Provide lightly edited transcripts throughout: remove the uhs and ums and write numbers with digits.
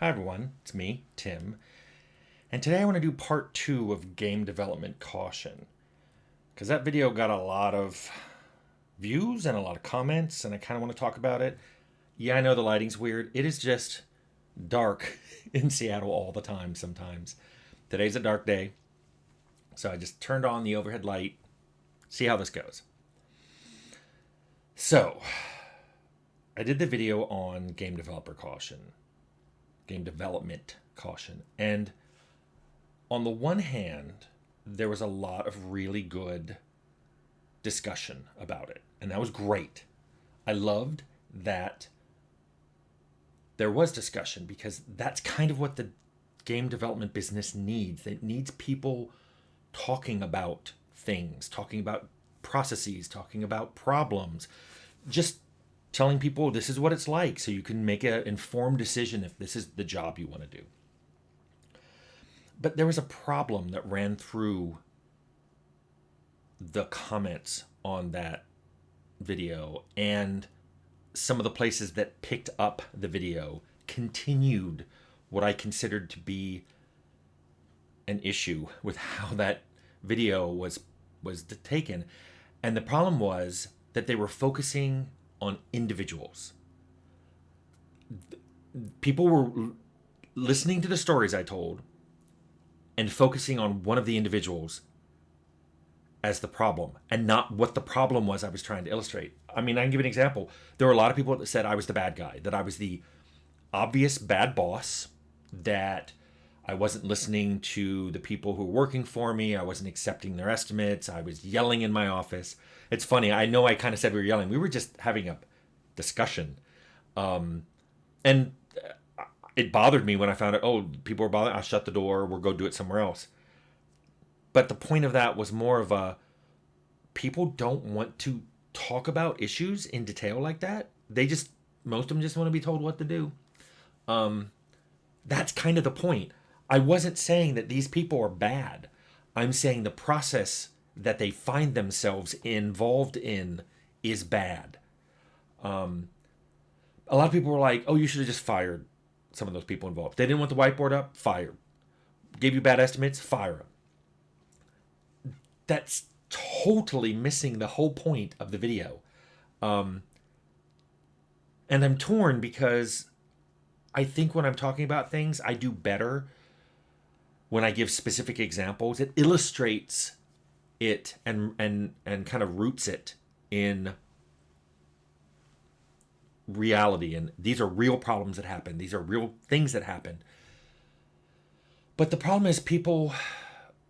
Hi everyone, it's me, Tim, and today I want to do part 2 of game development caution. Because that video got a lot of views and a lot of comments, and I kind of want to talk about it. Yeah, I know the lighting's weird. It is just dark in Seattle all the time sometimes. Today's a dark day, so I just turned on the overhead light. See how this goes. So, I did the video on game development caution. And on the one hand, there was a lot of really good discussion about it, and that was great. I loved that there was discussion because that's kind of what the game development business needs. It needs people talking about things, talking about processes, talking about problems, just telling people this is what it's like so you can make an informed decision if this is the job you want to do. But there was a problem that ran through the comments on that video, and some of the places that picked up the video continued what I considered to be an issue with how that video was taken. And the problem was that they were focusing on individuals. People were listening to the stories I told and focusing on one of the individuals as the problem and not what the problem was I was trying to illustrate. I mean, I can give an example. There were a lot of people that said I was the bad guy, that I was the obvious bad boss, that I wasn't listening to the people who were working for me. I wasn't accepting their estimates. I was yelling in my office. It's funny. I know I kind of said we were yelling. We were just having a discussion. And it bothered me when I found out, oh, people were bothering. I'll shut the door. We'll go do it somewhere else. But the point of that was more of a, people don't want to talk about issues in detail like that. Most of them just want to be told what to do. That's kind of the point. I wasn't saying that these people are bad. I'm saying the process that they find themselves involved in is bad. A lot of people were like, oh, you should have just fired some of those people involved. They didn't want the whiteboard up, fire. Gave you bad estimates, fire them. That's totally missing the whole point of the video. And I'm torn because I think when I'm talking about things, I do better when I give specific examples. It illustrates it and kind of roots it in reality. And these are real problems that happen. These are real things that happen. But the problem is, people,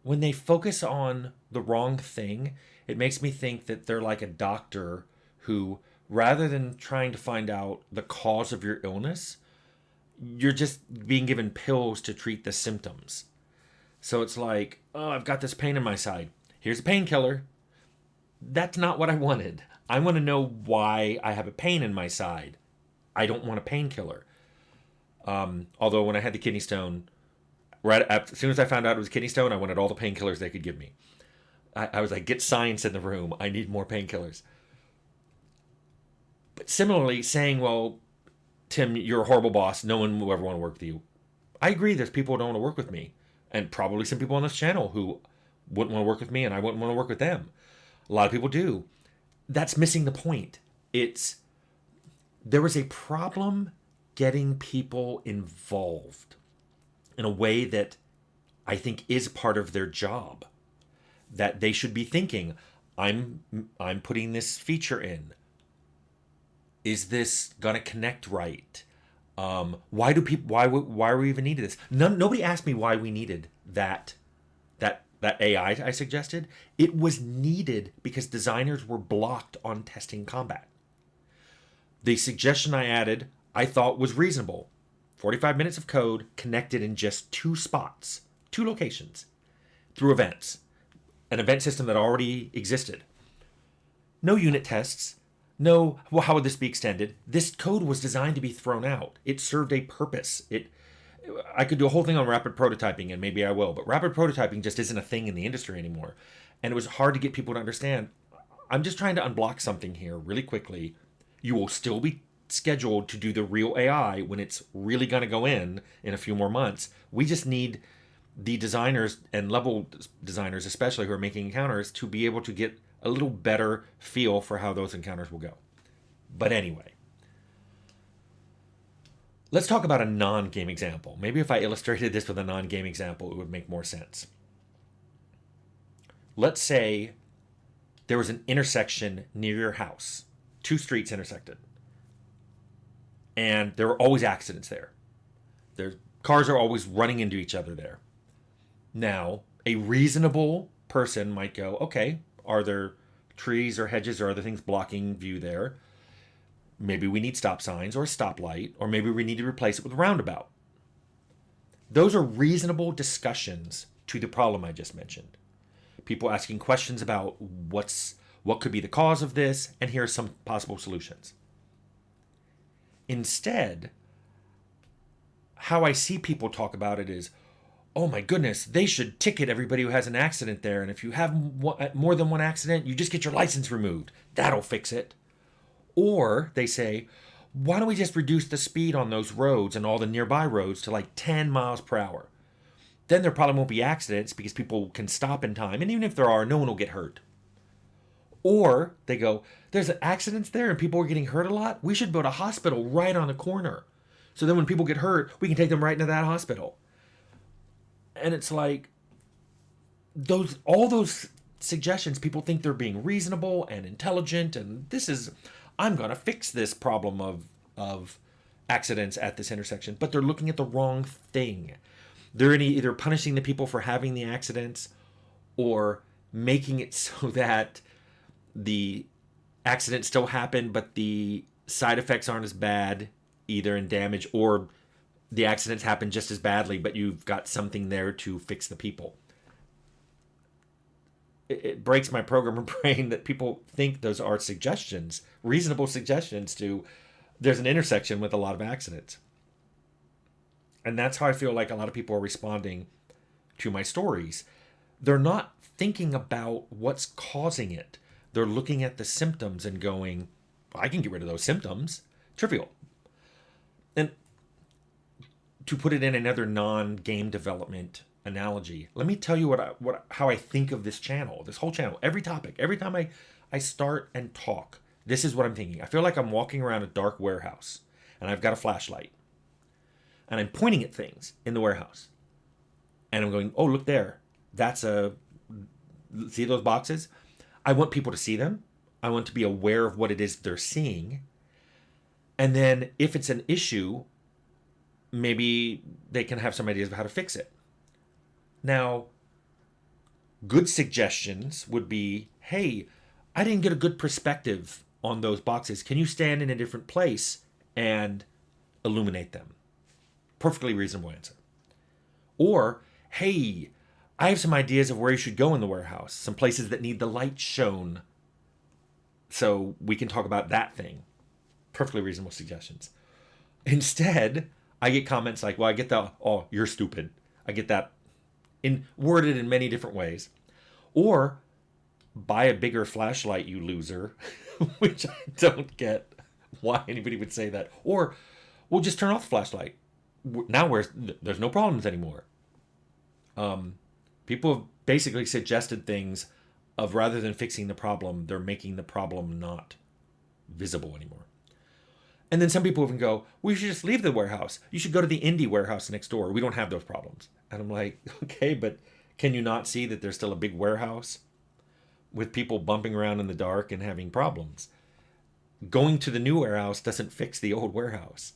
when they focus on the wrong thing, it makes me think that they're like a doctor who, rather than trying to find out the cause of your illness, you're just being given pills to treat the symptoms. So it's like, oh, I've got this pain in my side. Here's a painkiller. That's not what I wanted. I want to know why I have a pain in my side. I don't want a painkiller. Although when I had the kidney stone, as soon as I found out it was kidney stone, I wanted all the painkillers they could give me. I was like, get science in the room. I need more painkillers. But similarly, saying, well, Tim, you're a horrible boss. No one will ever want to work with you. I agree. There's people who don't want to work with me. And probably some people on this channel who wouldn't want to work with me, and I wouldn't want to work with them. A lot of people do. That's missing the point. There was a problem getting people involved in a way that I think is part of their job. That they should be thinking, I'm putting this feature in. Is this gonna connect right? Why are we even needed this? Nobody asked me why we needed that AI I suggested. It was needed because designers were blocked on testing combat. The suggestion I added, I thought was reasonable. 45 minutes of code connected in just 2 spots, 2 locations, through events. An event system that already existed. No unit tests. No, well, how would this be extended? This code was designed to be thrown out. It served a purpose. I could do a whole thing on rapid prototyping, and maybe I will, but rapid prototyping just isn't a thing in the industry anymore. And it was hard to get people to understand. I'm just trying to unblock something here really quickly. You will still be scheduled to do the real AI when it's really going to go in a few more months. We just need the designers and level designers, especially who are making encounters, to be able to get a little better feel for how those encounters will go. But anyway, let's talk about a non-game example. Maybe if I illustrated this with a non-game example, it would make more sense. Let's say there was an intersection near your house, 2 streets intersected, and there were always accidents there. Cars are always running into each other there. Now, a reasonable person might go, okay, are there trees or hedges or other things blocking view there? Maybe we need stop signs or a stoplight, or maybe we need to replace it with a roundabout. Those are reasonable discussions to the problem I just mentioned. People asking questions about what could be the cause of this, and here are some possible solutions. Instead, how I see people talk about it is, oh my goodness, they should ticket everybody who has an accident there, and if you have more than one accident, you just get your license removed. That'll fix it. Or they say, why don't we just reduce the speed on those roads and all the nearby roads to like 10 miles per hour? Then there probably won't be accidents because people can stop in time. And even if there are, no one will get hurt. Or they go, there's accidents there and people are getting hurt a lot. We should build a hospital right on the corner. So then when people get hurt, we can take them right into that hospital. And it's like, all those suggestions, people think they're being reasonable and intelligent. And I'm going to fix this problem of accidents at this intersection. But they're looking at the wrong thing. They're either punishing the people for having the accidents or making it so that the accidents still happen, but the side effects aren't as bad, either in damage or the accidents happen just as badly, but you've got something there to fix the people. It breaks my programmer brain that people think those are suggestions, reasonable suggestions to, there's an intersection with a lot of accidents. And that's how I feel like a lot of people are responding to my stories. They're not thinking about what's causing it. They're looking at the symptoms and going, I can get rid of those symptoms. Trivial. And to put it in another non-game development analogy, let me tell you how I think of this channel, this whole channel, every topic. Every time I start and talk, this is what I'm thinking. I feel like I'm walking around a dark warehouse and I've got a flashlight. And I'm pointing at things in the warehouse. And I'm going, oh, look there. See those boxes? I want people to see them. I want to be aware of what it is they're seeing. And then if it's an issue, maybe they can have some ideas of how to fix it. Now, good suggestions would be, hey, I didn't get a good perspective on those boxes. Can you stand in a different place and illuminate them? Perfectly reasonable answer. Or, hey, I have some ideas of where you should go in the warehouse. Some places that need the light shown. So we can talk about that thing. Perfectly reasonable suggestions. Instead, I get comments like, well, I get oh, you're stupid. I get that worded in many different ways. Or, buy a bigger flashlight, you loser. Which I don't get why anybody would say that. Or, well, just turn off the flashlight. Now there's no problems anymore. People have basically suggested things of, rather than fixing the problem, they're making the problem not visible anymore. And then some people even go, well, you should just leave the warehouse. You should go to the indie warehouse next door. We don't have those problems. And I'm like, okay, but can you not see that there's still a big warehouse with people bumping around in the dark and having problems? Going to the new warehouse doesn't fix the old warehouse.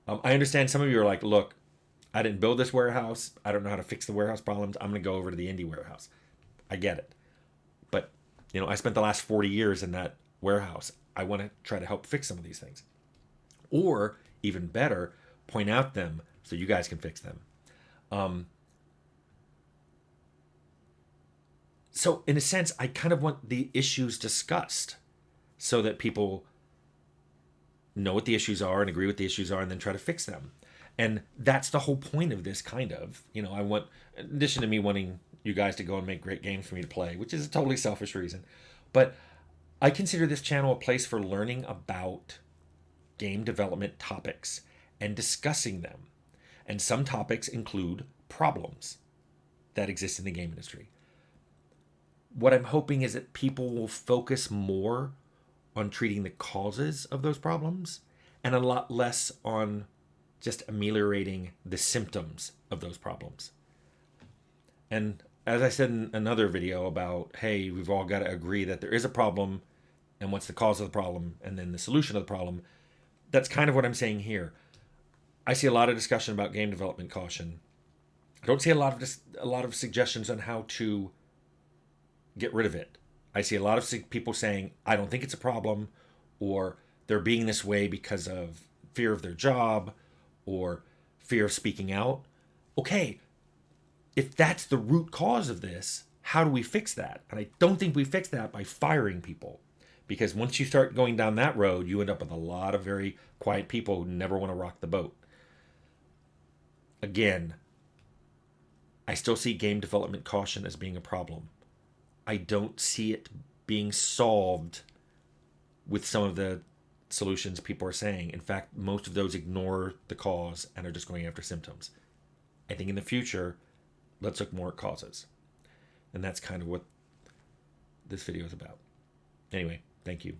I understand some of you are like, look, I didn't build this warehouse. I don't know how to fix the warehouse problems. I'm going to go over to the indie warehouse. I get it. But, I spent the last 40 years in that warehouse. I want to try to help fix some of these things. Or, even better, point out them so you guys can fix them. So, in a sense, I kind of want the issues discussed so that people know what the issues are and agree what the issues are and then try to fix them. And that's the whole point of this, kind of. I want, in addition to me wanting you guys to go and make great games for me to play, which is a totally selfish reason, but I consider this channel a place for learning about game development topics and discussing them. And some topics include problems that exist in the game industry. What I'm hoping is that people will focus more on treating the causes of those problems and a lot less on just ameliorating the symptoms of those problems. And as I said in another video about, hey, we've all got to agree that there is a problem and what's the cause of the problem and then the solution of the problem. That's kind of what I'm saying here. I see a lot of discussion about game development caution. I don't see a lot of suggestions on how to get rid of it. I see a lot of people saying, I don't think it's a problem, or they're being this way because of fear of their job or fear of speaking out. Okay, if that's the root cause of this, how do we fix that? And I don't think we fix that by firing people. Because once you start going down that road, you end up with a lot of very quiet people who never want to rock the boat. Again, I still see game development caution as being a problem. I don't see it being solved with some of the solutions people are saying. In fact, most of those ignore the cause and are just going after symptoms. I think in the future, let's look more at causes. And that's kind of what this video is about. Anyway, thank you.